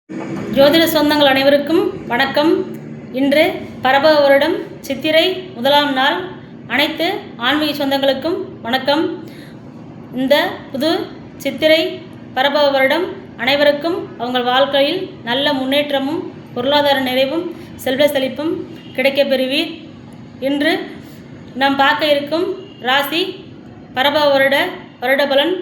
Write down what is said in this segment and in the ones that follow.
ஜோதிட சொந்தங்கள் அனைவருக்கும் வணக்கம். இன்று பரப வருடம் சித்திரை 1ஆம் நாள். அனைத்து ஆன்மீக சொந்தங்களுக்கும் வணக்கம். இந்த புது சித்திரை பரப வருடம் அனைவருக்கும் அவங்க வாழ்க்கையில் நல்ல முன்னேற்றமும் பொருளாதார நிறைவும் செல்வ செழிப்பும் கிடைக்கப் பெறுவீர். இன்று நாம் பார்க்க இருக்கும் ராசி பரப வருட பலன்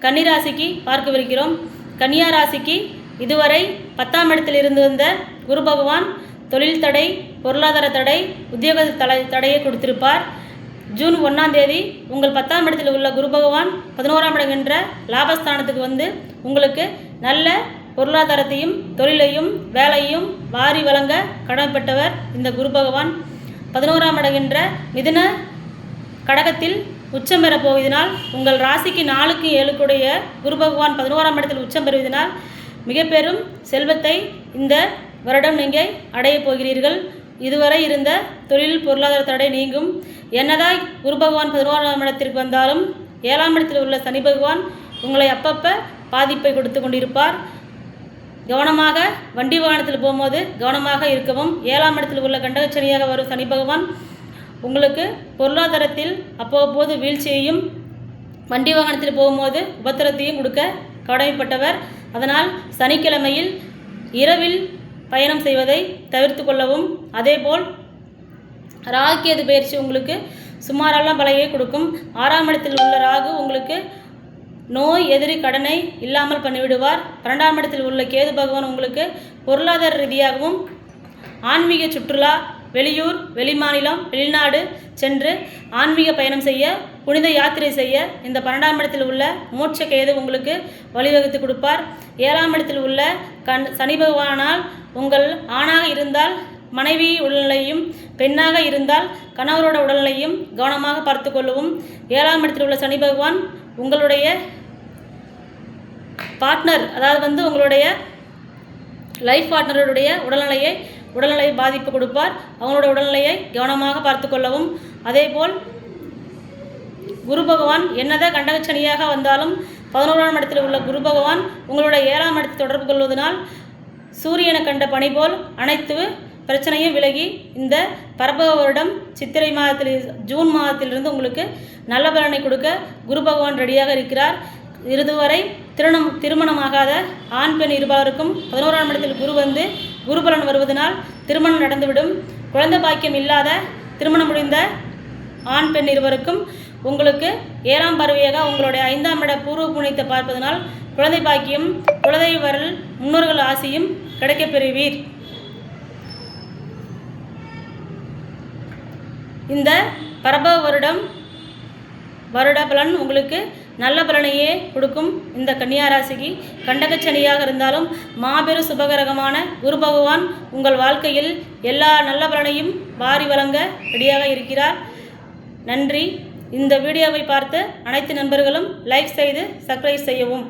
கன்னிராசிக்கு பார்க்கவிருக்கிறோம். கன்னியா ராசிக்கு இதுவரை 10ஆம் இடத்தில் இருந்து வந்த குரு பகவான் தொழில் தடை, பொருளாதார தடை, உத்தியோக தடையை கொடுத்திருப்பார். ஜூன் 1ஆம் தேதி உங்கள் 10ஆம் இடத்தில் உள்ள குரு பகவான் 11ஆம் இடம் என்ற லாபஸ்தானத்துக்கு வந்து உங்களுக்கு நல்ல பொருளாதாரத்தையும் தொழிலையும் வேலையும் வாரி வழங்க கடமைப்பட்டவர் இந்த குரு பகவான். 11ஆம் இடம் என்ற மிதுன கடகத்தில் உச்சம் பெறப் போவதனால் உங்கள் ராசிக்கு 4க்கு 7க்குடைய குரு பகவான் 11ஆம் இடத்தில் உச்சம் பெறுவதனால் மிக பெரும் செல்வத்தை இந்த வருடம் நீங்கள் அடையப் போகிறீர்கள். இதுவரை இருந்த தொழில் பொருளாதார தடை நீங்கும். என்னதான் குரு பகவான் 11ஆம் இடத்திற்கு வந்தாலும் 7ஆம் இடத்தில் உள்ள சனி பகவான் உங்களை அப்பப்போ பாதிப்பை கொடுத்து கொண்டிருப்பார். கவனமாக வண்டி வாகனத்தில் போகும்போது கவனமாக இருக்கவும். 7ஆம் இடத்தில் உள்ள கண்டகச்சனியாக வரும் சனி பகவான் உங்களுக்கு பொருளாதாரத்தில் அவ்வப்போது வீழ்ச்சியையும் வண்டி வாகனத்தில் போகும்போது உபத்திரத்தையும் கொடுக்க கடமைப்பட்டவர். அதனால் சனிக்கிழமையில் இரவில் பயணம் செய்வதை தவிர்த்து கொள்ளவும். அதேபோல் ராகுகேது பயிற்சி உங்களுக்கு சுமாரெல்லாம் பலகையை கொடுக்கும். 6ஆம் இடத்தில் உள்ள ராகு உங்களுக்கு நோய் எதிரி கடனை இல்லாமல் பண்ணிவிடுவார். 12ஆம் இடத்தில் உள்ள கேது பகவான் உங்களுக்கு பொருளாதார ரீதியாகவும் ஆன்மீக சுற்றுலா, வெளியூர், வெளிமாநிலம், வெளிநாடு சென்று ஆன்மீக பயணம் செய்ய, புனித யாத்திரை செய்ய இந்த 12ஆம் இடத்தில் உள்ள மோட்ச கேது உங்களுக்கு வழிவகுத்து கொடுப்பார். 7ஆம் இடத்தில் உள்ள சனி பகவானால் உங்கள் ஆணாக இருந்தால் மனைவி உடல்நிலையும், பெண்ணாக இருந்தால் கணவரோட உடல்நிலையும் கவனமாக பார்த்து கொள்ளவும். 7ஆம் இடத்தில் உள்ள சனி பகவான் உங்களுடைய பார்ட்னர், அதாவது உங்களுடைய லைஃப் பார்ட்னருடைய உடல்நிலை பாதிப்பு கொடுப்பார். அவங்களோட உடல்நிலையை கவனமாக பார்த்து கொள்ளவும். அதேபோல் குரு பகவான் என்னதான் கண்டகச்சனியாக வந்தாலும் 11ஆம் இடத்தில் உள்ள குரு பகவான் உங்களோட 7ஆம் இடத்தை தொடர்பு கொள்வதனால் சூரியனை கண்ட பனி போல் அனைத்து பிரச்சனையும் விலகி இந்த பரப வருடம் சித்திரை ஜூன் மாதத்திலிருந்து உங்களுக்கு நல்ல பலனை கொடுக்க குரு பகவான் ரெடியாக இருக்கிறார். இதுவரை திருமணமாகாத ஆண் பெண் இருபாலருக்கும் 11ஆம் இடத்தில் குரு பலன் வருவதனால் திருமணம் நடந்துவிடும். குழந்தை பாக்கியம் இல்லாத திருமணம் முடிந்த ஆண் பெண் இருவருக்கும் உங்களுக்கு 7ஆம் பார்வையாக உங்களுடைய 5ஆம் இட பூர்வ புண்ணியத்தை பார்ப்பதனால் குழந்தை பாக்கியம், குலதெய்வ வரல், முன்னோர்கள் ஆசியும் கிடைக்கப் பெறுவீர். இந்த பரப வருட பலன் உங்களுக்கு நல்ல பலனையே கொடுக்கும். இந்த கன்னியா ராசிக்கு கண்டகச்சனியாக இருந்தாலும் மாபெரும் சுபகரகமான குரு பகவான் உங்கள் வாழ்க்கையில் எல்லா நல்ல பலனையும் வாரி வழங்க ரெடியாக இருக்கிறார். நன்றி. இந்த வீடியோவை பார்த்து அனைத்து நண்பர்களும் லைக் செய்து சப்ஸ்கிரைப் செய்யவும்.